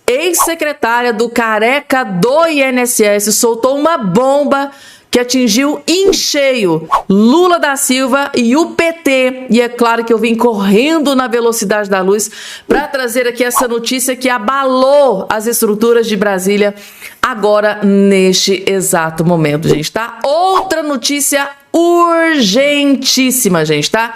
ex-secretária do Careca do INSS, soltou uma bomba que atingiu em cheio Lula da Silva e o PT. E é claro que eu vim correndo na velocidade da luz para trazer aqui essa notícia que abalou as estruturas de Brasília agora, neste exato momento, gente, tá? Outra notícia urgentíssima, gente, tá?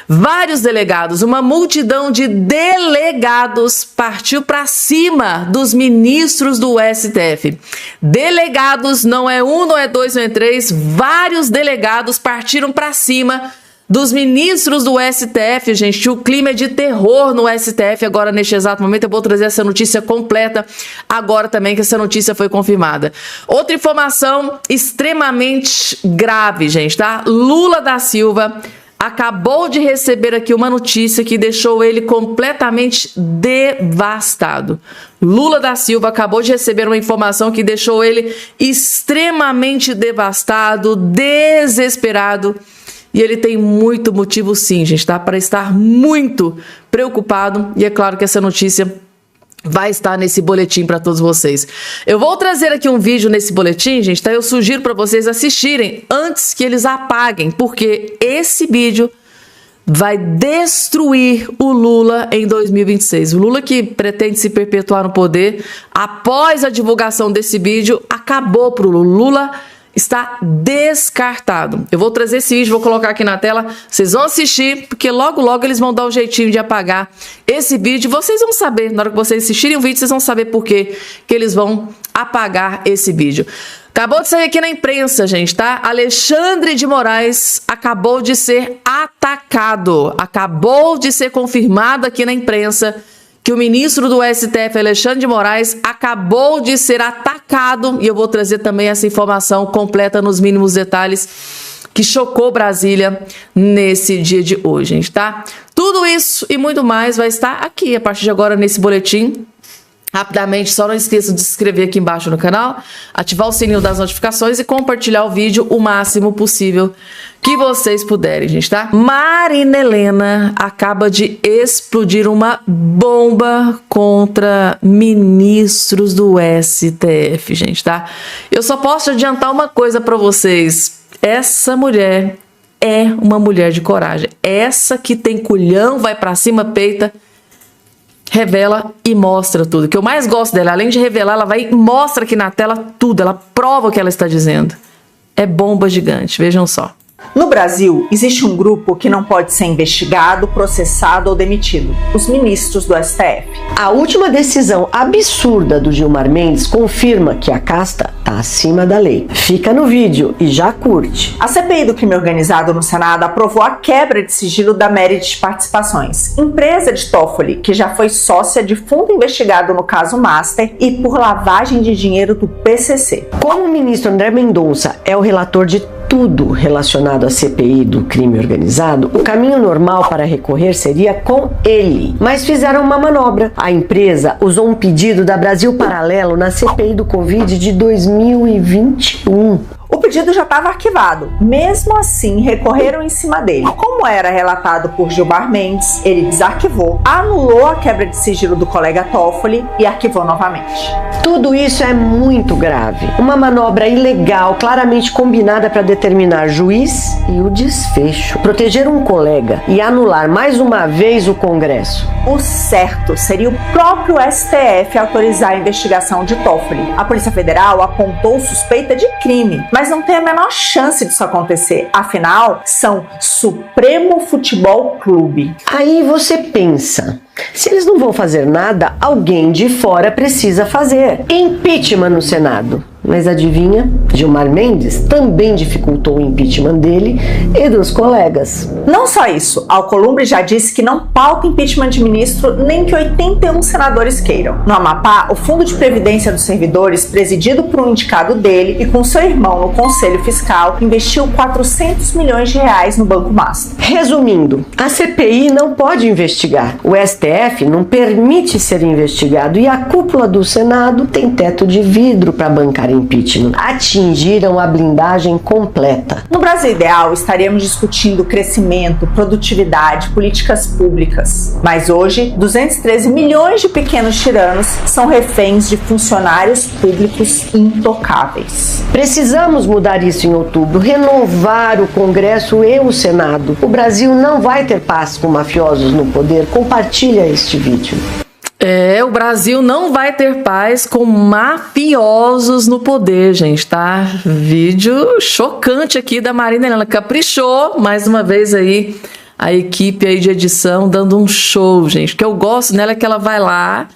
Vários delegados, uma multidão de delegados partiu para cima dos ministros do STF. Delegados, não é um, não é dois, não é três, vários delegados partiram para cima dos ministros do STF, gente. O clima é de terror no STF agora, neste exato momento. Eu vou trazer essa notícia completa agora também, que essa notícia foi confirmada. Outra informação extremamente grave, gente, tá? Lula da Silva acabou de receber aqui uma notícia que deixou ele completamente devastado. Lula da Silva acabou de receber uma informação que deixou ele extremamente devastado, desesperado. E ele tem muito motivo sim, gente, tá? Para estar muito preocupado. E é claro que essa notícia vai estar nesse boletim para todos vocês. Eu vou trazer aqui um vídeo nesse boletim, gente, tá? Eu sugiro para vocês assistirem antes que eles apaguem, porque esse vídeo vai destruir o Lula em 2026. O Lula, que pretende se perpetuar no poder, após a divulgação desse vídeo, acabou pro Lula. Lula está descartado. Eu vou trazer esse vídeo, vou colocar aqui na tela, vocês vão assistir, porque logo logo eles vão dar um jeitinho de apagar esse vídeo. Vocês vão saber, na hora que vocês assistirem o vídeo, vocês vão saber por que eles vão apagar esse vídeo. Acabou de sair aqui na imprensa, gente, tá? Alexandre de Moraes acabou de ser atacado. Acabou de ser confirmado aqui na imprensa que o ministro do STF, Alexandre de Moraes, acabou de ser atacado, e eu vou trazer também essa informação completa nos mínimos detalhes, que chocou Brasília nesse dia de hoje, gente, tá? Tudo isso e muito mais vai estar aqui, a partir de agora, nesse boletim. Rapidamente, só não esqueça de se inscrever aqui embaixo no canal, ativar o sininho das notificações e compartilhar o vídeo o máximo possível que vocês puderem, gente, tá? Marina Helena acaba de explodir uma bomba contra ministros do STF, gente, tá? Eu só posso adiantar uma coisa pra vocês. Essa mulher é uma mulher de coragem. Essa que tem culhão, vai pra cima, peita, revela e mostra tudo. O que eu mais gosto dela, além de revelar, ela vai e mostra aqui na tela tudo. Ela prova o que ela está dizendo. É bomba gigante, vejam só. No Brasil, existe um grupo que não pode ser investigado, processado ou demitido: os ministros do STF. A última decisão absurda do Gilmar Mendes confirma que a casta está acima da lei. Fica no vídeo e já curte. A CPI do crime organizado no Senado aprovou a quebra de sigilo da Meredith Participações, empresa de Toffoli, que já foi sócia de fundo investigado no caso Master e por lavagem de dinheiro do PCC. Como o ministro André Mendonça é o relator de tudo relacionado à CPI do crime organizado, o caminho normal para recorrer seria com ele. Mas fizeram uma manobra. A empresa usou um pedido da Brasil Paralelo na CPI do Covid de 2021. O pedido já estava arquivado. Mesmo assim, recorreram em cima dele. Como era relatado por Gilmar Mendes, ele desarquivou, anulou a quebra de sigilo do colega Toffoli e arquivou novamente. Tudo isso é muito grave. Uma manobra ilegal, claramente combinada para determinar juiz e o desfecho. Proteger um colega e anular mais uma vez o Congresso. O certo seria o próprio STF autorizar a investigação de Toffoli. A Polícia Federal apontou suspeita de crime, mas não tem a menor chance disso acontecer. Afinal, são Supremo Futebol Clube. Aí você pensa, se eles não vão fazer nada, alguém de fora precisa fazer. Impeachment no Senado. Mas adivinha? Gilmar Mendes também dificultou o impeachment dele e dos colegas. Não só isso, Alcolumbre já disse que não pauta impeachment de ministro nem que 81 senadores queiram. No Amapá, o Fundo de Previdência dos Servidores, presidido por um indicado dele e com seu irmão no Conselho Fiscal, investiu 400 milhões de reais no Banco Master. Resumindo, a CPI não pode investigar. O STF não permite ser investigado e a cúpula do Senado tem teto de vidro para bancar impeachment. impeachment atingiram a blindagem completa. No Brasil ideal, estaríamos discutindo crescimento, produtividade, políticas públicas. Mas hoje, 213 milhões de pequenos tiranos são reféns de funcionários públicos intocáveis. Precisamos mudar isso em outubro, renovar o Congresso e o Senado. O Brasil não vai ter paz com mafiosos no poder. Compartilha este vídeo. O Brasil não vai ter paz com mafiosos no poder, gente, tá? Vídeo chocante aqui da Marina Helena. Caprichou, mais uma vez aí, a equipe aí de edição dando um show, gente. O que eu gosto nela é que ela vai lá,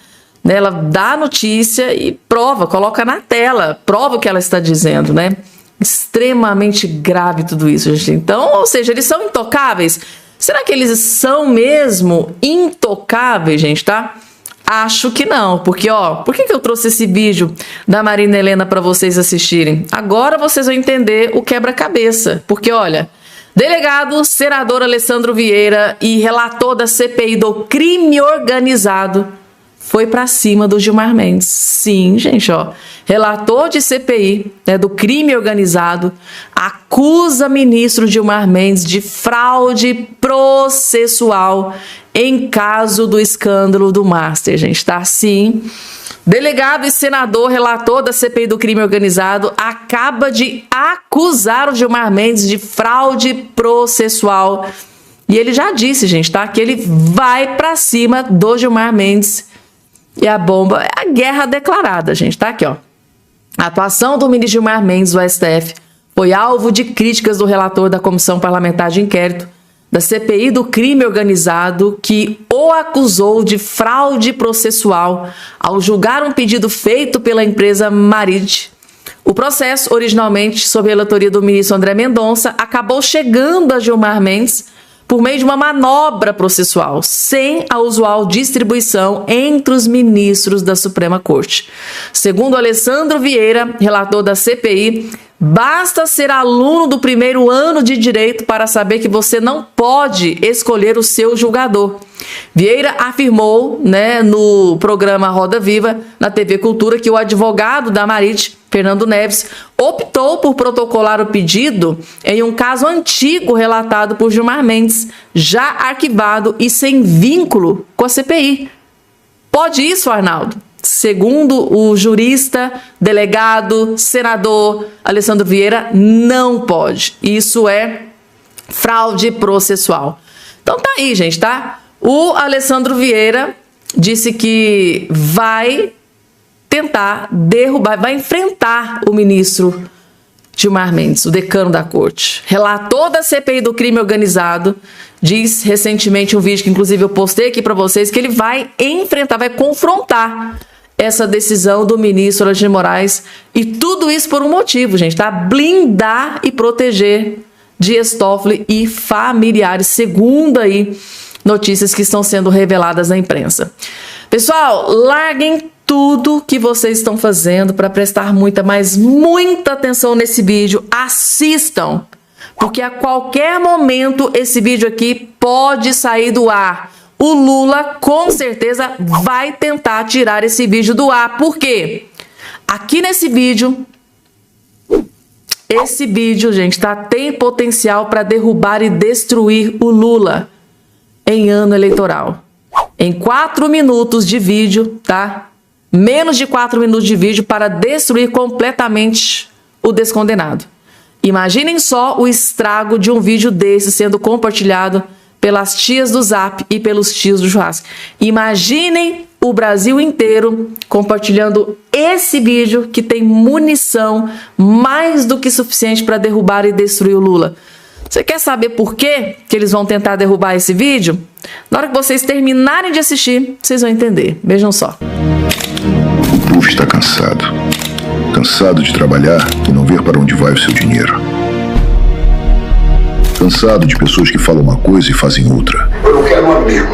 né, ela dá a notícia e prova, coloca na tela, prova o que ela está dizendo, né? Extremamente grave tudo isso, gente. Então, ou seja, eles são intocáveis? Será que eles são mesmo intocáveis, gente, tá? Acho que não, porque, por que eu trouxe esse vídeo da Marina Helena para vocês assistirem? Agora vocês vão entender o quebra-cabeça, porque, olha, delegado, senador Alessandro Vieira e relator da CPI do crime organizado foi para cima do Gilmar Mendes. Sim, gente, relator de CPI, né, do crime organizado, acusa ministro Gilmar Mendes de fraude processual em caso do escândalo do Master, gente, tá? Sim. Delegado e senador, relator da CPI do crime organizado, acaba de acusar o Gilmar Mendes de fraude processual. E ele já disse, gente, tá? Que ele vai para cima do Gilmar Mendes. E a bomba é a guerra declarada, gente, tá? Aqui, A atuação do ministro Gilmar Mendes do STF foi alvo de críticas do relator da Comissão Parlamentar de Inquérito da CPI do crime organizado, que o acusou de fraude processual ao julgar um pedido feito pela empresa Marid. O processo, originalmente sob a relatoria do ministro André Mendonça, acabou chegando a Gilmar Mendes por meio de uma manobra processual, sem a usual distribuição entre os ministros da Suprema Corte. Segundo Alessandro Vieira, relator da CPI, basta ser aluno do primeiro ano de Direito para saber que você não pode escolher o seu julgador. Vieira afirmou, no programa Roda Viva, na TV Cultura, que o advogado da Marid, Fernando Neves, optou por protocolar o pedido em um caso antigo relatado por Gilmar Mendes, já arquivado e sem vínculo com a CPI. Pode isso, Arnaldo? Segundo o jurista, delegado, senador Alessandro Vieira, não pode. Isso é fraude processual. Então tá aí, gente, tá? O Alessandro Vieira disse que vai tentar derrubar, vai enfrentar o ministro Gilmar Mendes, o decano da corte. Relator da CPI do crime organizado, diz recentemente um vídeo que inclusive eu postei aqui para vocês, que ele vai enfrentar, vai confrontar essa decisão do ministro Alexandre de Moraes, e tudo isso por um motivo, gente, tá? Blindar e proteger Dias Toffoli e familiares, segundo aí notícias que estão sendo reveladas na imprensa. Pessoal, larguem tudo que vocês estão fazendo para prestar muita atenção nesse vídeo. Assistam, porque a qualquer momento esse vídeo aqui pode sair do ar. O Lula, com certeza, vai tentar tirar esse vídeo do ar. Por quê? Aqui nesse vídeo, esse vídeo, gente, tem potencial para derrubar e destruir o Lula em ano eleitoral. Em 4 minutos de vídeo, tá? Menos de 4 minutos de vídeo para destruir completamente o descondenado. Imaginem só o estrago de um vídeo desse sendo compartilhado pelas tias do Zap e pelos tios do churrasco. Imaginem o Brasil inteiro compartilhando esse vídeo que tem munição mais do que suficiente para derrubar e destruir o Lula. Você quer saber por que eles vão tentar derrubar esse vídeo? Na hora que vocês terminarem de assistir, vocês vão entender. Vejam só. O povo está cansado. Cansado de trabalhar e não ver para onde vai o seu dinheiro. Cansado de pessoas que falam uma coisa e fazem outra. Eu não quero um amigo.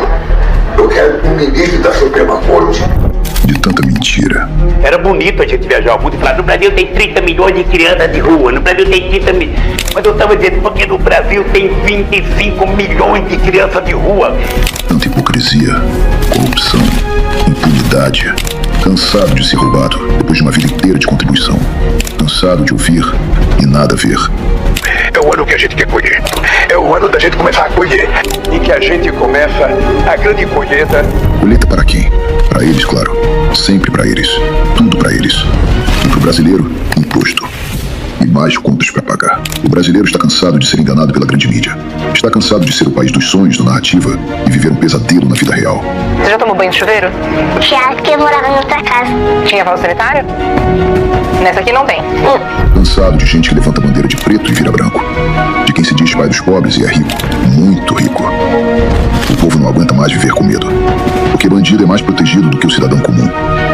Eu quero um ministro da Suprema Corte. De tanta mentira. Era bonito a gente viajar ao mundo e falar: no Brasil tem 30 milhões de crianças de rua, no Brasil tem 30 milhões. Mas eu estava dizendo, porque no Brasil tem 25 milhões de crianças de rua. Tanta hipocrisia, corrupção, impunidade. Cansado de ser roubado depois de uma vida inteira de contribuição. Cansado de ouvir e nada ver. É o ano que a gente quer colher. É o ano da gente começar a colher. E que a gente começa a grande colheita. Colheita para quem? Para eles, claro. Sempre para eles. Tudo para eles. E para o brasileiro, imposto. E mais contas para pagar. O brasileiro está cansado de ser enganado pela grande mídia. Está cansado de ser o país dos sonhos, da narrativa e viver um pesadelo na vida real. Você já tomou banho de chuveiro? Já, porque eu morava em outra casa. Tinha vaso sanitário? Nessa aqui não tem. Cansado de gente que levanta a bandeira de preto e vira branco. De quem se diz pai dos pobres e é rico. Muito rico. O povo não aguenta mais viver com medo. Porque bandido é mais protegido do que o cidadão comum.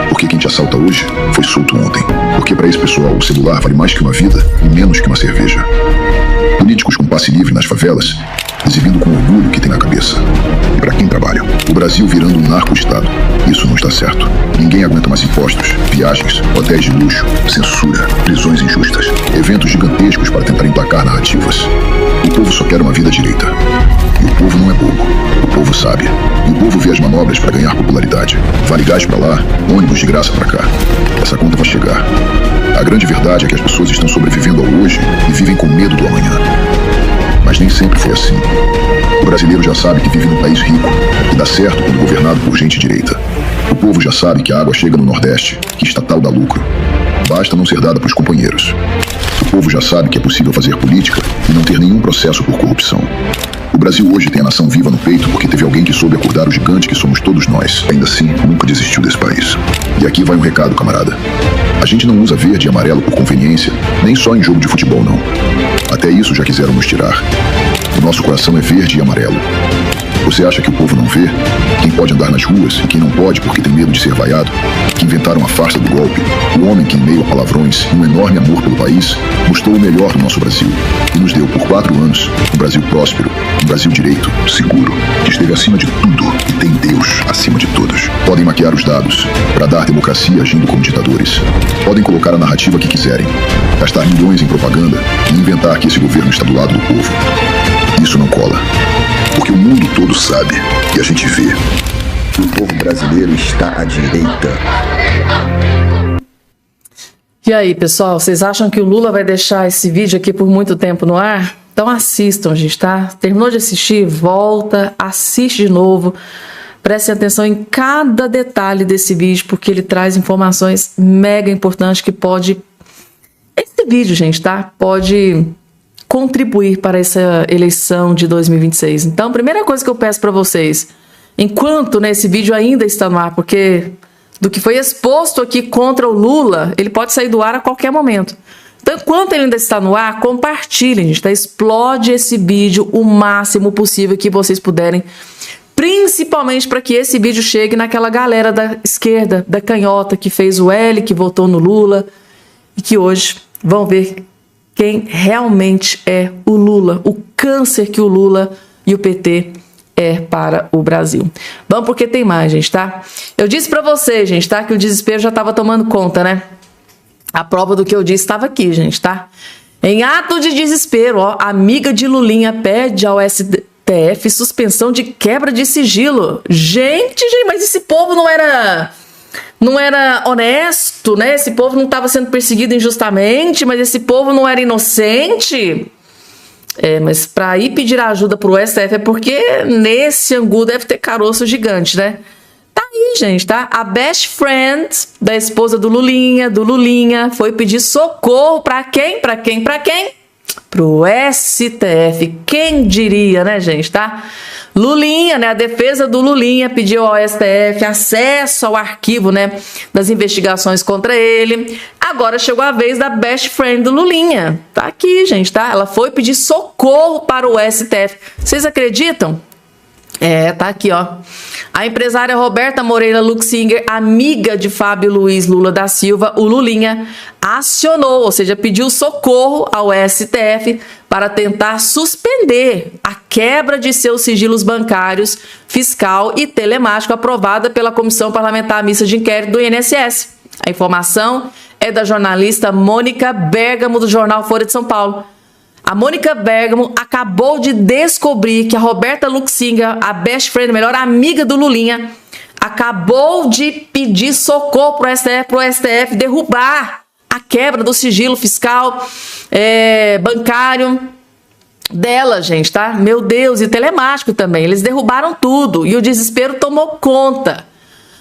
Porque quem te assalta hoje foi solto ontem. Porque para esse pessoal o celular vale mais que uma vida e menos que uma cerveja. Políticos com passe livre nas favelas, exibindo com orgulho o que tem na cabeça. E para quem trabalha? O Brasil virando um narco-estado. Isso não está certo. Ninguém aguenta mais impostos, viagens, hotéis de luxo, censura, prisões injustas, eventos gigantescos para tentar emplacar narrativas. O povo só quer uma vida direita. E o povo não é bobo. O povo sabe. E o povo vê as manobras para ganhar popularidade. Vale gás para lá, ônibus de graça para cá. Essa conta vai chegar. A grande verdade é que as pessoas estão sobrevivendo ao hoje e vivem com medo do amanhã. Mas nem sempre foi assim. O brasileiro já sabe que vive num país rico e dá certo quando governado por gente direita. O povo já sabe que a água chega no Nordeste, que estatal dá lucro. Basta não ser dada para os companheiros. O povo já sabe que é possível fazer política e não ter nenhum processo por corrupção. O Brasil hoje tem a nação viva no peito porque teve alguém que soube acordar o gigante que somos todos nós. Ainda assim, nunca desistiu desse país. E aqui vai um recado, camarada. A gente não usa verde e amarelo por conveniência, nem só em jogo de futebol, não. Até isso já quiseram nos tirar. O nosso coração é verde e amarelo. Você acha que o povo não vê? Quem pode andar nas ruas e quem não pode porque tem medo de ser vaiado? Que inventaram a farsa do golpe. O homem que, em meio a palavrões e um enorme amor pelo país, mostrou o melhor do nosso Brasil. E nos deu, por 4 anos, um Brasil próspero, um Brasil direito, seguro, que esteve acima de tudo e tem Deus acima de todos. Podem maquiar os dados para dar democracia agindo como ditadores. Podem colocar a narrativa que quiserem, gastar milhões em propaganda e inventar que esse governo está do lado do povo. Isso não cola. Porque o mundo todo sabe, e a gente vê, que o povo brasileiro está à direita. E aí, pessoal, vocês acham que o Lula vai deixar esse vídeo aqui por muito tempo no ar? Então assistam, gente, tá? Terminou de assistir? Volta, assiste de novo. Prestem atenção em cada detalhe desse vídeo, porque ele traz informações mega importantes que pode... Esse vídeo, gente, tá? Pode contribuir para essa eleição de 2026. Então, primeira coisa que eu peço para vocês, enquanto esse vídeo ainda está no ar, porque do que foi exposto aqui contra o Lula, ele pode sair do ar a qualquer momento. Então, enquanto ele ainda está no ar, compartilhem, gente, tá? Explode esse vídeo o máximo possível que vocês puderem, principalmente para que esse vídeo chegue naquela galera da esquerda, da canhota, que fez o L, que votou no Lula, e que hoje vão ver quem realmente é o Lula, o câncer que o Lula e o PT é para o Brasil. Vamos porque tem mais, gente, tá? Eu disse pra vocês, gente, tá? Que o desespero já tava tomando conta, né? A prova do que eu disse estava aqui, gente, tá? Em ato de desespero, ó, amiga de Lulinha pede ao STF suspensão de quebra de sigilo. Gente, mas esse povo não era honesto, né? Esse povo não estava sendo perseguido injustamente, mas esse povo não era inocente. Mas para ir pedir ajuda pro STF é porque nesse angu deve ter caroço gigante, né? Tá aí, gente, tá? A best friend da esposa do Lulinha, foi pedir socorro para quem? Para quem? Pro STF. Quem diria, né, gente, tá? Lulinha, né, a defesa do Lulinha pediu ao STF acesso ao arquivo, né, das investigações contra ele. Agora chegou a vez da best friend do Lulinha. Tá aqui, gente, tá? Ela foi pedir socorro para o STF. Vocês acreditam? Tá aqui, ó. A empresária Roberta Moreira Luxinger, amiga de Fábio Luiz Lula da Silva, o Lulinha, acionou, ou seja, pediu socorro ao STF para tentar suspender a quebra de seus sigilos bancários, fiscal e telemático aprovada pela Comissão Parlamentar Mista de Inquérito do INSS. A informação é da jornalista Mônica Bergamo, do jornal Folha de São Paulo. A Mônica Bergamo acabou de descobrir que a Roberta Luxinger, a best friend, melhor amiga do Lulinha, acabou de pedir socorro para o STF derrubar a quebra do sigilo fiscal bancário dela, gente, tá? Meu Deus, e telemático também. Eles derrubaram tudo e o desespero tomou conta.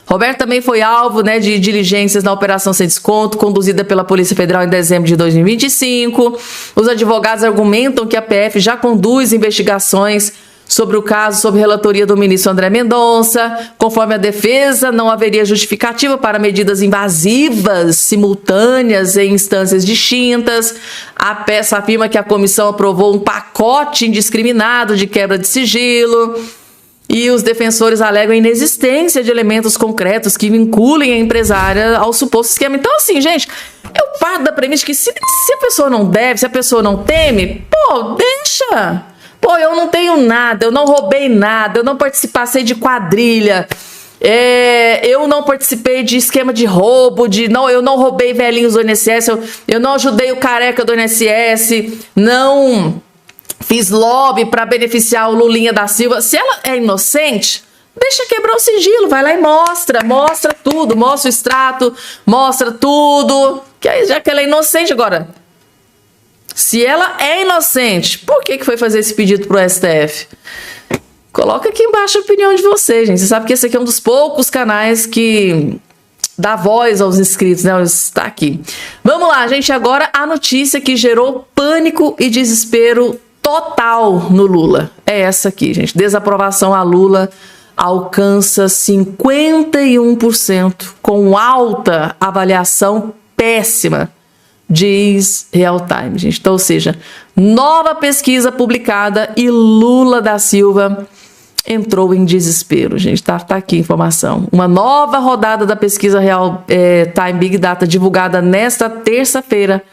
Roberto também foi alvo, né, de diligências na Operação Sem Desconto, conduzida pela Polícia Federal em dezembro de 2025. Os advogados argumentam que a PF já conduz investigações sobre o caso, sob relatoria do ministro André Mendonça. Conforme a defesa, não haveria justificativa para medidas invasivas simultâneas em instâncias distintas. A peça afirma que a comissão aprovou um pacote indiscriminado de quebra de sigilo. E os defensores alegam a inexistência de elementos concretos que vinculem a empresária ao suposto esquema. Então, assim, gente, eu parto da premissa que se a pessoa não deve, se a pessoa não teme, pô, deixa. Pô, eu não tenho nada, eu não roubei nada, eu não participei de quadrilha, eu não participei de esquema de roubo, eu não roubei velhinhos do INSS, eu não ajudei o careca do INSS, não fiz lobby para beneficiar o Lulinha da Silva. Se ela é inocente, deixa quebrar o sigilo, vai lá e mostra tudo, mostra o extrato, mostra tudo, que aí já que ela é inocente agora. Se ela é inocente, por que foi fazer esse pedido pro STF? Coloca aqui embaixo a opinião de vocês, gente. Você sabe que esse aqui é um dos poucos canais que dá voz aos inscritos, né? Está aqui. Vamos lá, gente. Agora a notícia que gerou pânico e desespero total no Lula. É essa aqui, gente. Desaprovação a Lula alcança 51%, com alta avaliação péssima, diz Real Time, gente. Então, ou seja, nova pesquisa publicada e Lula da Silva entrou em desespero, gente. Tá aqui a informação. Uma nova rodada da pesquisa Real Time Big Data, divulgada nesta terça-feira,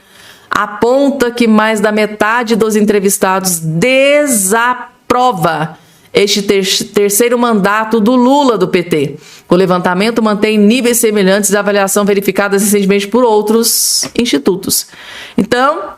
aponta que mais da metade dos entrevistados desaprova este terceiro mandato do Lula do PT. O levantamento mantém níveis semelhantes de avaliação verificadas recentemente por outros institutos. Então,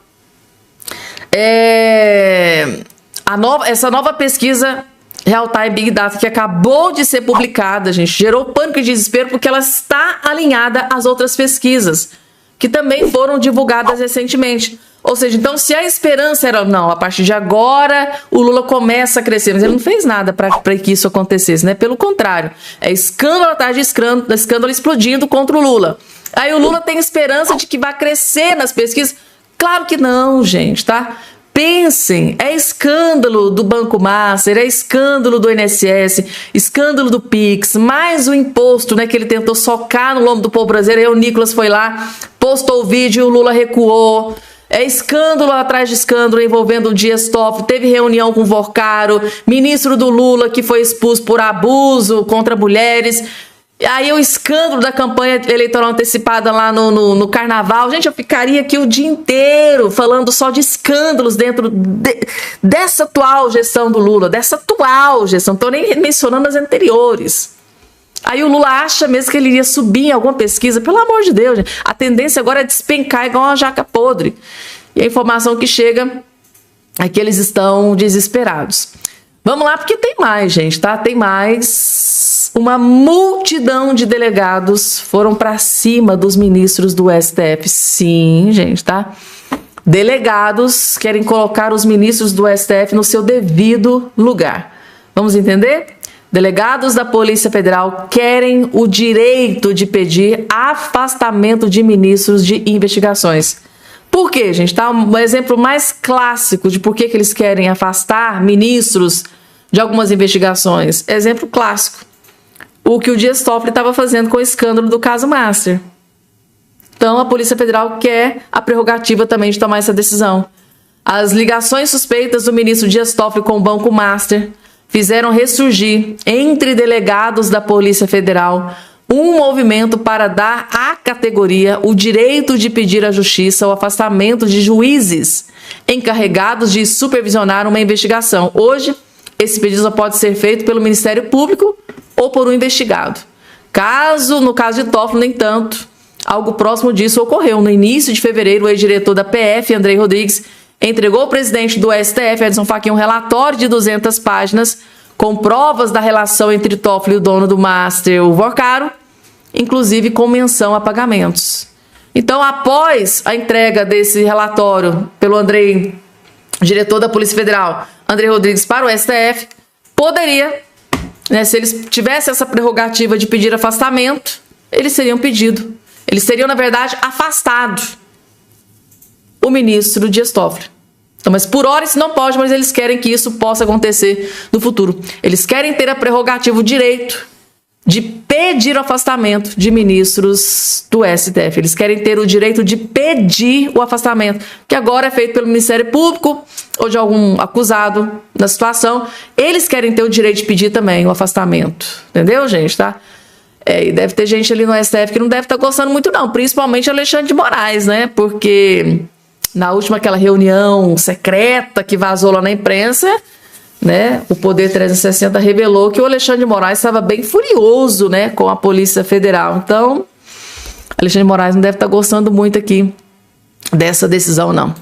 essa nova pesquisa Real Time Big Data, que acabou de ser publicada, gente, gerou pânico e desespero porque ela está alinhada às outras pesquisas, que também foram divulgadas recentemente. Ou seja, então, se a esperança era, não, a partir de agora o Lula começa a crescer, mas ele não fez nada para que isso acontecesse, né? Pelo contrário, é escândalo atrás de escândalo explodindo contra o Lula. Aí o Lula tem esperança de que vai crescer nas pesquisas? Claro que não, gente, tá? Pensem, é escândalo do Banco Master, é escândalo do INSS, escândalo do Pix, mais o imposto, né, que ele tentou socar no lombo do povo brasileiro. Aí o Nicolas foi lá, postou o vídeo e o Lula recuou. É escândalo atrás de escândalo envolvendo o Dias Toffoli. Teve reunião com o Vorcaro, ministro do Lula que foi expulso por abuso contra mulheres. Aí o escândalo da campanha eleitoral antecipada lá no Carnaval. Gente, eu ficaria aqui o dia inteiro falando só de escândalos dentro dessa atual gestão do Lula, dessa atual gestão. Não estou nem mencionando as anteriores. Aí o Lula acha mesmo que ele iria subir em alguma pesquisa. Pelo amor de Deus, gente. A tendência agora é despencar igual uma jaca podre. E a informação que chega é que eles estão desesperados. Vamos lá, porque tem mais, gente, tá? Tem mais. Uma multidão de delegados foram para cima dos ministros do STF. Sim, gente, tá? Delegados querem colocar os ministros do STF no seu devido lugar. Vamos entender? Delegados da Polícia Federal querem o direito de pedir afastamento de ministros de investigações. Por quê, gente? Tá um exemplo mais clássico de por que eles querem afastar ministros de algumas investigações. Exemplo clássico. O que o Dias Toffoli estava fazendo com o escândalo do caso Master. Então, a Polícia Federal quer a prerrogativa também de tomar essa decisão. As ligações suspeitas do ministro Dias Toffoli com o Banco Master fizeram ressurgir, entre delegados da Polícia Federal, um movimento para dar à categoria o direito de pedir à Justiça o afastamento de juízes encarregados de supervisionar uma investigação. Hoje, esse pedido só pode ser feito pelo Ministério Público ou por um investigado. No caso de Toffoli, no entanto, algo próximo disso ocorreu. No início de fevereiro, o ex-diretor da PF, Andrei Rodrigues, entregou ao presidente do STF, Edson Fachin, um relatório de 200 páginas com provas da relação entre Toffoli e o dono do Master, o Vorcaro, inclusive com menção a pagamentos. Então, após a entrega desse relatório pelo Andrei, diretor da Polícia Federal, Andrei Rodrigues, para o STF, poderia, né, se eles tivessem essa prerrogativa de pedir afastamento, eles teriam pedido. Eles teriam, na verdade, afastado o ministro Dias Toffoli. Então, mas por hora isso não pode, mas eles querem que isso possa acontecer no futuro. Eles querem ter a prerrogativa, o direito de pedir o afastamento de ministros do STF. Eles querem ter o direito de pedir o afastamento, que agora é feito pelo Ministério Público ou de algum acusado da situação. Eles querem ter o direito de pedir também o afastamento. Entendeu, gente? Tá? E deve ter gente ali no STF que não deve estar gostando muito, não. Principalmente Alexandre de Moraes, né? Porque na última aquela reunião secreta que vazou lá na imprensa, né, o Poder 360 revelou que o Alexandre de Moraes estava bem furioso, né, com a Polícia Federal. Então, Alexandre de Moraes não deve estar gostando muito aqui dessa decisão, não.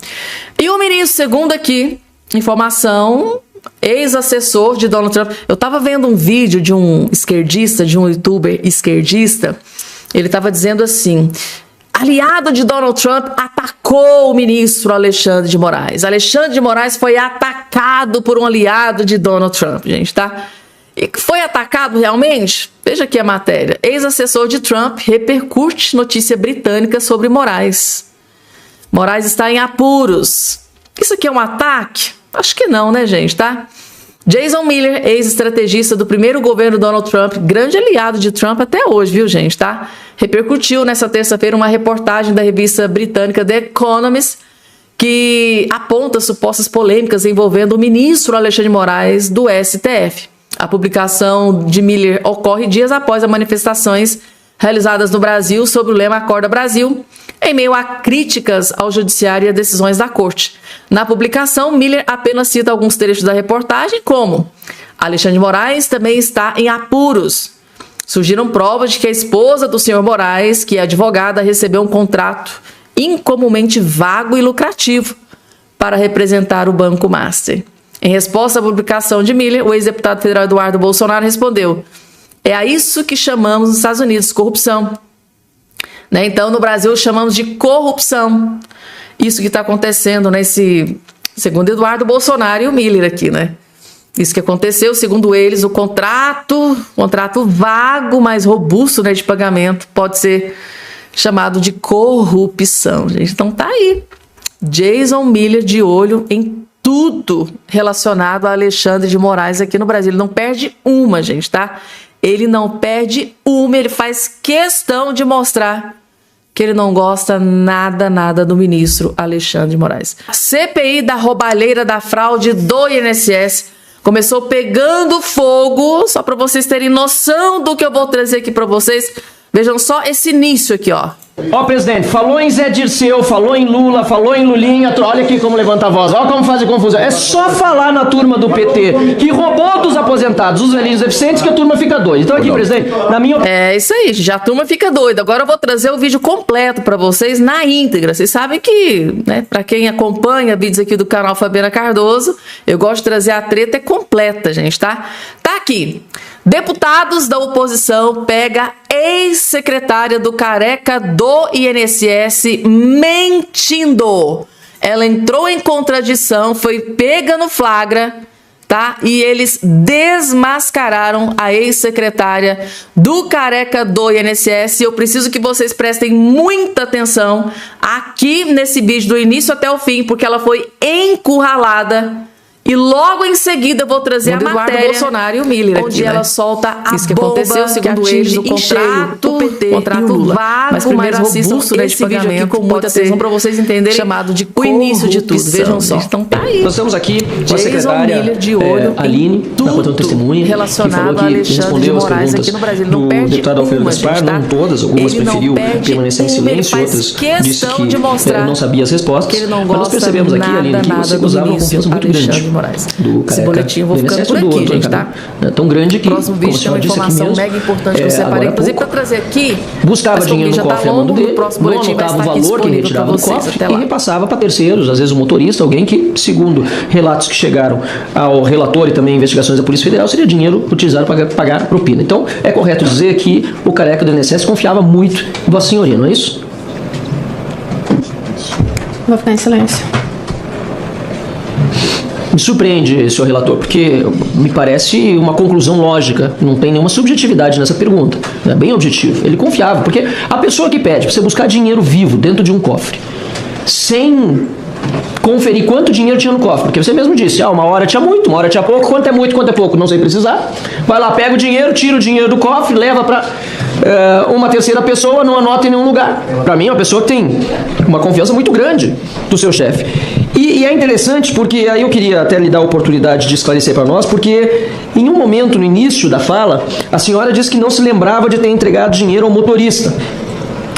E o ministro, segundo aqui, informação, ex-assessor de Donald Trump. Eu estava vendo um vídeo de um esquerdista, de um youtuber esquerdista. Ele estava dizendo assim: aliado de Donald Trump atacou o ministro Alexandre de Moraes. Alexandre de Moraes foi atacado por um aliado de Donald Trump, gente, tá? E foi atacado realmente? Veja aqui a matéria. Ex-assessor de Trump repercute notícia britânica sobre Moraes. Moraes está em apuros. Isso aqui é um ataque? Acho que não, né, gente, tá? Jason Miller, ex-estrategista do primeiro governo Donald Trump, grande aliado de Trump até hoje, viu, gente, tá? Repercutiu nessa terça-feira uma reportagem da revista britânica The Economist que aponta supostas polêmicas envolvendo o ministro Alexandre de Moraes do STF. A publicação de Miller ocorre dias após as manifestações realizadas no Brasil sobre o lema Acorda Brasil, em meio a críticas ao judiciário e a decisões da corte. Na publicação, Miller apenas cita alguns trechos da reportagem, como: Alexandre de Moraes também está em apuros. Surgiram provas de que a esposa do senhor Moraes, que é advogada, recebeu um contrato incomumente vago e lucrativo para representar o Banco Master. Em resposta à publicação de Miller, o ex-deputado federal Eduardo Bolsonaro respondeu: é a isso que chamamos nos Estados Unidos corrupção. Né? Então, no Brasil, chamamos de corrupção. Isso que está acontecendo nesse, segundo Eduardo Bolsonaro e o Miller aqui, né? Isso que aconteceu, segundo eles, o contrato vago, mais robusto, né, de pagamento, pode ser chamado de corrupção, gente. Então tá aí. Jason Miller de olho em tudo relacionado a Alexandre de Moraes aqui no Brasil. Ele não perde uma, gente, tá? Ele não perde uma, ele faz questão de mostrar que ele não gosta nada do ministro Alexandre de Moraes. A CPI da roubalheira da fraude do INSS começou pegando fogo, só para vocês terem noção do que eu vou trazer aqui para vocês. Vejam só esse início aqui, ó. Ó, presidente, falou em Zé Dirceu, falou em Lula, falou em Lulinha, olha aqui como levanta a voz, olha como faz a confusão. É só falar na turma do PT, que roubou dos aposentados, os velhinhos deficientes, que a turma fica doida. Então aqui, presidente, na minha opinião... É isso aí, já a turma fica doida. Agora eu vou trazer o vídeo completo para vocês na íntegra. Vocês sabem que, né, para quem acompanha vídeos aqui do canal Fabiana Cardoso, eu gosto de trazer a treta completa, gente, tá? Tá aqui. Deputados da oposição pega ex-secretária do Careca do INSS mentindo. Ela entrou em contradição, foi pega no flagra, tá? E eles desmascararam a ex-secretária do Careca do INSS. E eu preciso que vocês prestem muita atenção aqui nesse vídeo do início até o fim, porque ela foi encurralada. E logo em seguida eu vou trazer a matéria Bolsonaro e o Miller onde aqui, ela solta a isso que aconteceu, segundo eles, o contrato, PT, contrato vago, mas primeiro assistam esse vídeo aqui com muita atenção para vocês entenderem, chamado de o início de tudo. Vejam só. Então tá aí. Nós estamos aqui com a secretária Miller de olho Aline, na conta do testemunha, relacionado a Alexandre de Moraes aqui no Brasil. Não perde deputado Alfredo Gaspar, não todas, algumas preferiu permanecer em silêncio, outras disse que não sabia as respostas. Mas nós percebemos aqui, Aline, que você usava uma confiança muito grande Moraes. Do Esse boletim eu vou ficando por aqui, gente, tá? É tão grande que... O próximo vídeo tem uma informação mega importante que eu separei, inclusive, para trazer aqui. Buscava dinheiro no cofre a mão dele, não anotava o valor que ele retirava do cofre e repassava para terceiros, às vezes o motorista, alguém que, segundo relatos que chegaram ao relator e também investigações da Polícia Federal, seria dinheiro utilizado para pagar propina. Então, é correto dizer que o careca do INSS confiava muito em Vossa Senhoria, não é isso? Vou ficar em silêncio. Me surpreende, senhor relator, porque me parece uma conclusão lógica, não tem nenhuma subjetividade nessa pergunta, é bem objetivo. Ele confiava, porque a pessoa que pede para você buscar dinheiro vivo dentro de um cofre, sem conferir quanto dinheiro tinha no cofre, porque você mesmo disse, uma hora tinha muito, uma hora tinha pouco, quanto é muito, quanto é pouco, não sei precisar, vai lá, pega o dinheiro, tira o dinheiro do cofre, leva para uma terceira pessoa, não anota em nenhum lugar. Para mim é uma pessoa que tem uma confiança muito grande do seu chefe. E é interessante porque aí eu queria até lhe dar a oportunidade de esclarecer para nós, porque em um momento no início da fala, a senhora disse que não se lembrava de ter entregado dinheiro ao motorista.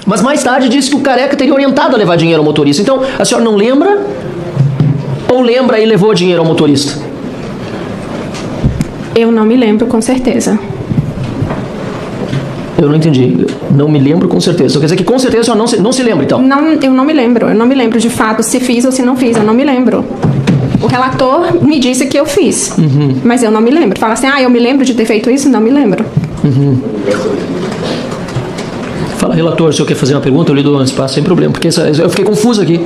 Mas mais tarde disse que o careca teria orientado a levar dinheiro ao motorista. Então, a senhora não lembra? Ou lembra e levou dinheiro ao motorista? Eu não me lembro com certeza. Eu não entendi. Não me lembro com certeza. Então, quer dizer que com certeza a senhora não se lembra, então? Não, eu não me lembro. Eu não me lembro de fato se fiz ou se não fiz. Eu não me lembro. O relator me disse que eu fiz. Mas eu não me lembro. Fala assim, eu me lembro de ter feito isso? Não me lembro. Fala, relator, se eu quer fazer uma pergunta, eu lhe dou um espaço sem problema, porque eu fiquei confuso aqui.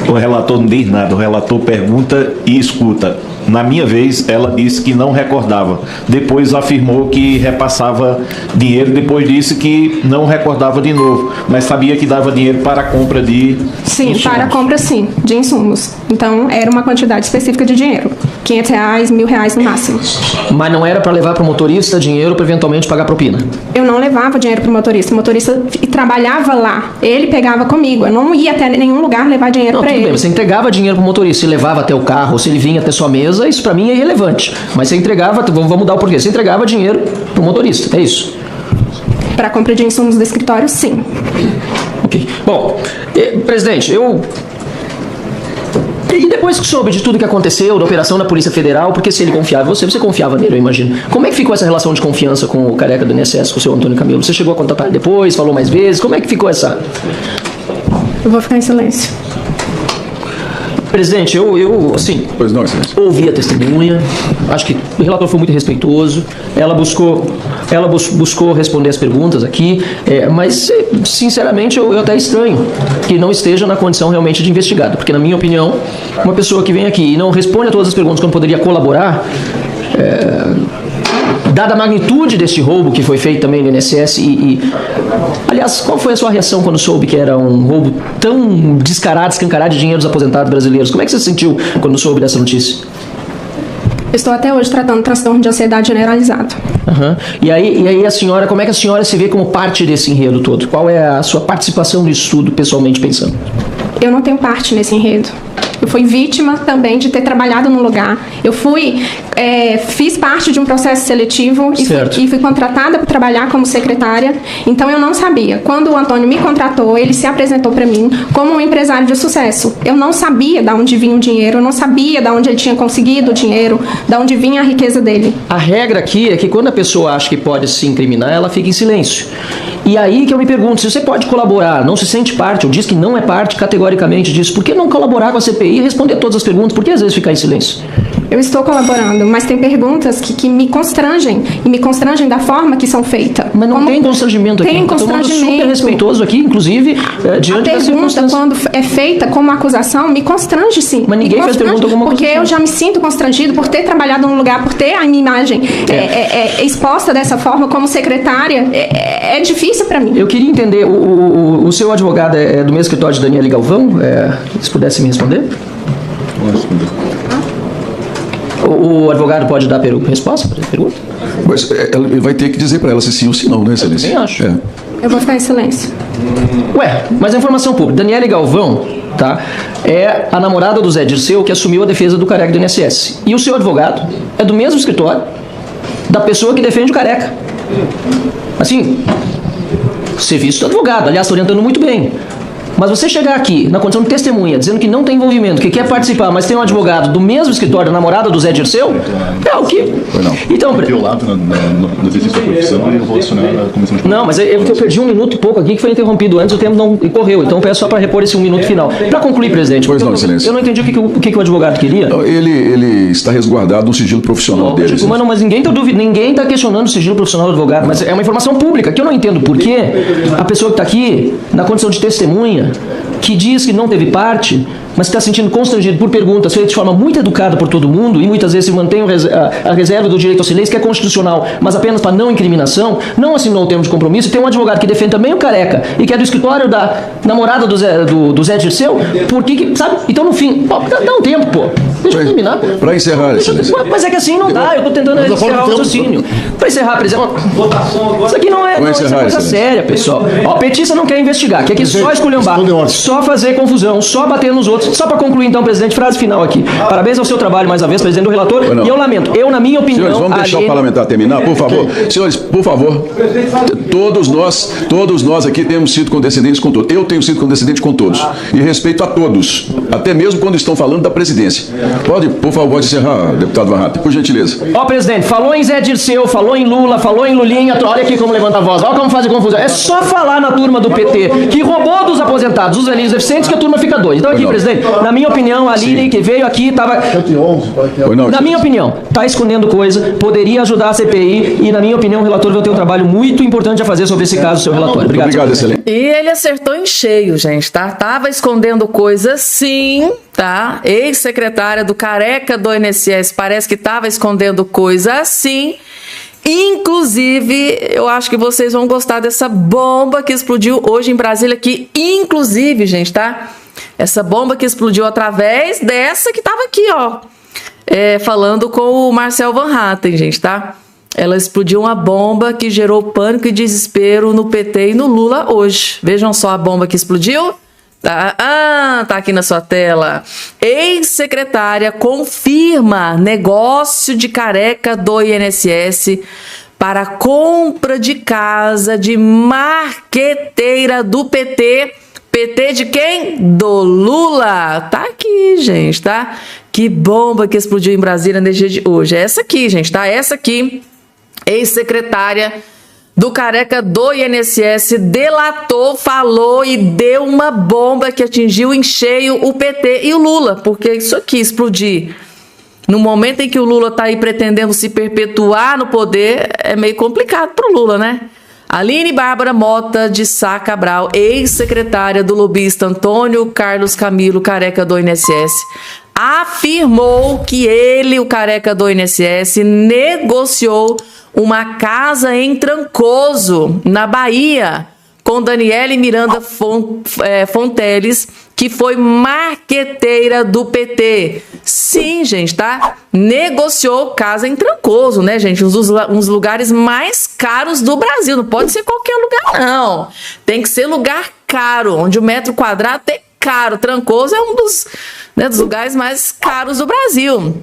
O relator não diz nada, o relator pergunta e escuta. Na minha vez, ela disse que não recordava. Depois afirmou que repassava dinheiro, depois disse que não recordava de novo, mas sabia que dava dinheiro para a compra de Sim, insumos. para a compra, sim, de insumos. Então, era uma quantidade específica de dinheiro. R$500, R$1.000 no máximo. Mas não era para levar para o motorista dinheiro para eventualmente pagar propina? Eu não levava dinheiro para o motorista trabalhava lá. Ele pegava comigo. Eu não ia até nenhum lugar levar dinheiro para ele. Bem, você entregava dinheiro para o motorista, se levava até o carro, ou se ele vinha até sua mesa, isso para mim é irrelevante. Mas você entregava, vamos mudar o porquê, você entregava dinheiro para o motorista, é isso? Para a compra de insumos do escritório, sim. Ok. Bom, presidente, E depois que soube de tudo que aconteceu, da operação da Polícia Federal, porque se ele confiava em você confiava nele, eu imagino. Como é que ficou essa relação de confiança com o careca do INSS, com o seu Antônio Camelo? Você chegou a contatar ele depois, falou mais vezes? Como é que ficou essa... Eu vou ficar em silêncio. Presidente, eu assim, pois não, excelência. Ouvi a testemunha, acho que o relator foi muito respeitoso, ela buscou responder as perguntas aqui, mas, sinceramente, eu até estranho que não esteja na condição realmente de investigado, porque, na minha opinião, uma pessoa que vem aqui e não responde a todas as perguntas quando poderia colaborar, dada a magnitude deste roubo que foi feito também no INSS aliás, qual foi a sua reação quando soube que era um roubo tão descarado, escancarado de dinheiro dos aposentados brasileiros? Como é que você se sentiu quando soube dessa notícia? Estou até hoje tratando transtorno de ansiedade generalizado. E aí a senhora, como é que a senhora se vê como parte desse enredo todo? Qual é a sua participação no estudo, pessoalmente pensando? Eu não tenho parte nesse enredo. Eu fui vítima também de ter trabalhado no lugar. Eu fiz parte de um processo seletivo e fui contratada para trabalhar como secretária. Então eu não sabia. Quando o Antônio me contratou, ele se apresentou para mim como um empresário de sucesso. Eu não sabia de onde vinha o dinheiro, eu não sabia de onde ele tinha conseguido o dinheiro, de onde vinha a riqueza dele. A regra aqui é que quando a pessoa acha que pode se incriminar, ela fica em silêncio. E aí que eu me pergunto, se você pode colaborar, não se sente parte, ou diz que não é parte categoricamente disso, por que não colaborar com a CPI e responder todas as perguntas? Por que às vezes ficar em silêncio? Eu estou colaborando, mas tem perguntas que me constrangem, e me constrangem da forma que são feitas. Mas não tem constrangimento aqui. Tem constrangimento. Estou super respeitoso aqui, inclusive, diante das circunstâncias. A pergunta, quando é feita como acusação, me constrange, sim. Mas ninguém fez pergunta como acusação. Porque eu já me sinto constrangido por ter trabalhado num lugar, por ter a minha imagem exposta dessa forma como secretária. É difícil para mim. Eu queria entender, o seu advogado é do mesmo escritório de Daniele Galvão? Se pudesse me responder? Vou responder. O advogado pode dar resposta para a pergunta? Mas ele vai ter que dizer para ela se sim ou se não, né, excelência? Eu também acho. Eu vou ficar em silêncio. Mas a informação pública. Daniele Galvão, tá, é a namorada do Zé Dirceu que assumiu a defesa do careca do INSS. E o seu advogado é do mesmo escritório da pessoa que defende o careca. Assim, serviço do advogado. Aliás, está orientando muito bem. Mas você chegar aqui, na condição de testemunha, dizendo que não tem envolvimento, que quer participar, mas tem um advogado do mesmo escritório, da namorada do Zé Dirceu, é o que... Então, violado no exercício da profissão e eu vou acionar a comissão de... Não, mas eu perdi 1 minuto e pouco aqui, que foi interrompido antes, o tempo não correu. Então, peço só para repor esse 1 minuto final. Para concluir, presidente, pois não, excelência. Eu não entendi o que o advogado queria. Ele está resguardado no sigilo profissional dele. Mas ninguém está questionando o sigilo profissional do advogado, mas é uma informação pública, que eu não entendo por que a pessoa que está aqui, na condição de testemunha, que diz que não teve parte, mas está se sentindo constrangido por perguntas feitas de forma muito educada por todo mundo, e muitas vezes se mantém a reserva do direito ao silêncio, que é constitucional, mas apenas para não incriminação, não assinou o termo de compromisso, e tem um advogado que defende também o Careca, e que é do escritório da namorada do Zé Dirceu, sabe? Então, no fim, dá um tempo, pô. Deixa eu terminar, pô. Para encerrar, excelência. Mas é que assim não dá, eu estou tentando encerrar o raciocínio. Para encerrar, presidente, isso aqui não é coisa séria, pessoal. Ó, petista não quer investigar, quer que só esculhambar, só fazer confusão, só bater nos outros. Só para concluir, então, presidente, frase final aqui. Parabéns ao seu trabalho, mais uma vez, presidente do relator, e eu lamento. Eu, na minha opinião... Senhores, vamos deixar o parlamentar terminar, por favor. Senhores, por favor, todos nós aqui temos sido condescendentes com todos. Eu tenho sido condescendente com todos. E respeito a todos, até mesmo quando estão falando da presidência. Pode, por favor, encerrar, deputado Van Hatten, por gentileza. Ó, presidente, falou em Zé Dirceu, falou em Lula, falou em Lulinha, olha aqui como levanta a voz, olha como faz confusão. É só falar na turma do PT, que roubou dos aposentados, os velhinhos deficientes, que a turma fica doida. Então aqui, presidente, na minha opinião, a Aline que veio aqui estava... Na minha opinião, está escondendo coisa, poderia ajudar a CPI, e na minha opinião o relator vai ter um trabalho muito importante a fazer sobre esse caso, seu relatório. Obrigado, excelente. E ele acertou em cheio, gente, tá? Tava escondendo coisa, sim, tá? Ex-secretária do Careca do INSS parece que tava escondendo coisa, sim. Inclusive, eu acho que vocês vão gostar dessa bomba que explodiu hoje em Brasília, que inclusive, gente, tá? Essa bomba que explodiu através dessa que tava aqui, ó, falando com o Marcel Van Hatten, gente, tá? Ela explodiu uma bomba que gerou pânico e desespero no PT e no Lula hoje. Vejam só a bomba que explodiu. Tá aqui na sua tela. Ex-secretária confirma negócio de Careca do INSS para compra de casa de marqueteira do PT. PT de quem? Do Lula. Tá aqui, gente, tá? Que bomba que explodiu em Brasília nesse dia de hoje. É essa aqui, gente, tá? Essa aqui, ex-secretária do Careca do INSS, delatou, falou e deu uma bomba que atingiu em cheio o PT e o Lula, porque isso aqui explodir no momento em que o Lula está aí pretendendo se perpetuar no poder, é meio complicado para o Lula, né? Aline Bárbara Mota de Sá Cabral, ex-secretária do lobista Antônio Carlos Camilo Careca do INSS, afirmou que ele, o Careca do INSS, negociou uma casa em Trancoso, na Bahia, com Daniele Miranda Fonteles, que foi marqueteira do PT. Sim, gente, tá? Negociou casa em Trancoso, né, gente? Um dos lugares mais caros do Brasil. Não pode ser qualquer lugar, não. Tem que ser lugar caro, onde o metro quadrado é caro. Trancoso é um dos lugares mais caros do Brasil.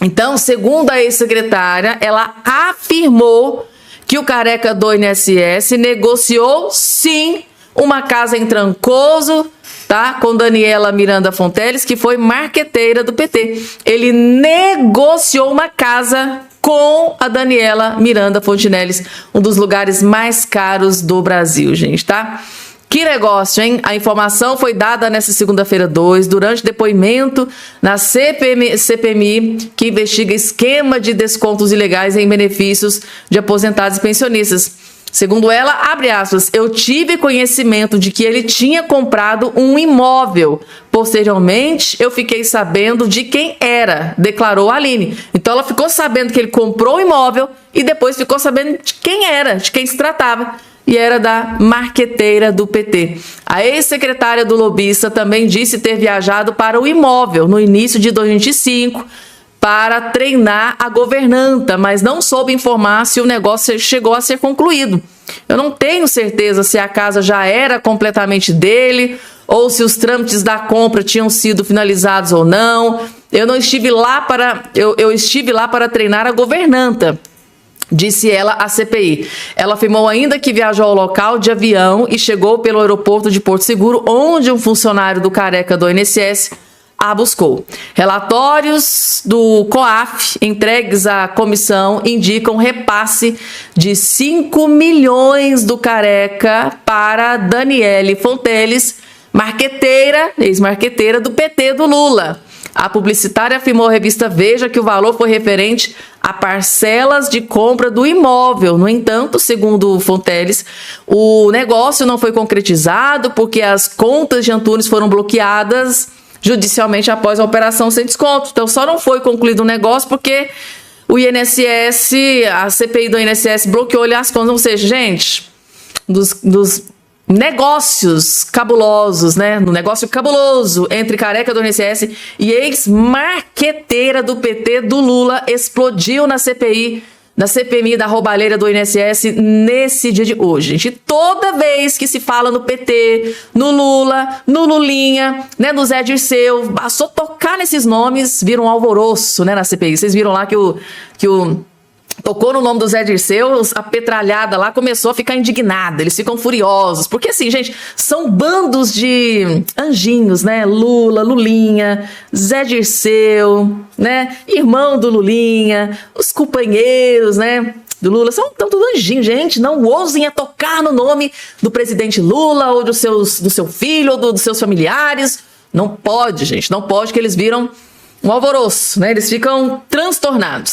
Então, segundo a ex-secretária, ela afirmou que o Careca do INSS negociou, sim, uma casa em Trancoso, tá? Com Daniela Miranda Fonteles, que foi marqueteira do PT. Ele negociou uma casa com a Daniela Miranda Fonteles, um dos lugares mais caros do Brasil, gente, tá? Que negócio, hein? A informação foi dada nesta segunda-feira 2, durante depoimento na CPMI, que investiga esquema de descontos ilegais em benefícios de aposentados e pensionistas. Segundo ela, abre aspas, eu tive conhecimento de que ele tinha comprado um imóvel. Posteriormente, eu fiquei sabendo de quem era, declarou a Aline. Então, ela ficou sabendo que ele comprou o imóvel e depois ficou sabendo de quem era, de quem se tratava. E era da marqueteira do PT. A ex-secretária do lobista também disse ter viajado para o imóvel no início de 2025 para treinar a governanta, mas não soube informar se o negócio chegou a ser concluído. Eu não tenho certeza se a casa já era completamente dele ou se os trâmites da compra tinham sido finalizados ou não. Eu estive lá para treinar a governanta. disse ela à CPI. Ela afirmou ainda que viajou ao local de avião e chegou pelo aeroporto de Porto Seguro, onde um funcionário do Careca do INSS a buscou. Relatórios do COAF entregues à comissão indicam repasse de 5 milhões do Careca para Daniele Fonteles, marqueteira, ex-marqueteira do PT do Lula. A publicitária afirmou à revista Veja que o valor foi referente a parcelas de compra do imóvel. No entanto, segundo Fonteles, o negócio não foi concretizado porque as contas de Antunes foram bloqueadas judicialmente após a operação sem desconto. Então, só não foi concluído o negócio porque o INSS, a CPI do INSS bloqueou-lhe as contas. Ou seja, gente, dos negócios cabulosos, né? No negócio cabuloso entre Careca do INSS e ex-marqueteira do PT do Lula explodiu na CPI da roubalheira do INSS nesse dia de hoje. Gente, toda vez que se fala no PT, no Lula, no Lulinha, né, no Zé Dirceu, bastou tocar nesses nomes, viram um alvoroço, né, na CPI. Vocês viram lá que o tocou no nome do Zé Dirceu, a petralhada lá começou a ficar indignada, eles ficam furiosos, porque assim, gente, são bandos de anjinhos, né, Lula, Lulinha, Zé Dirceu, né, irmão do Lulinha, os companheiros, né, do Lula, são tudo anjinhos, gente, não ousem a tocar no nome do presidente Lula ou do seu filho ou dos seus familiares, não pode, gente, não pode, que eles viram um alvoroço, né, eles ficam transtornados.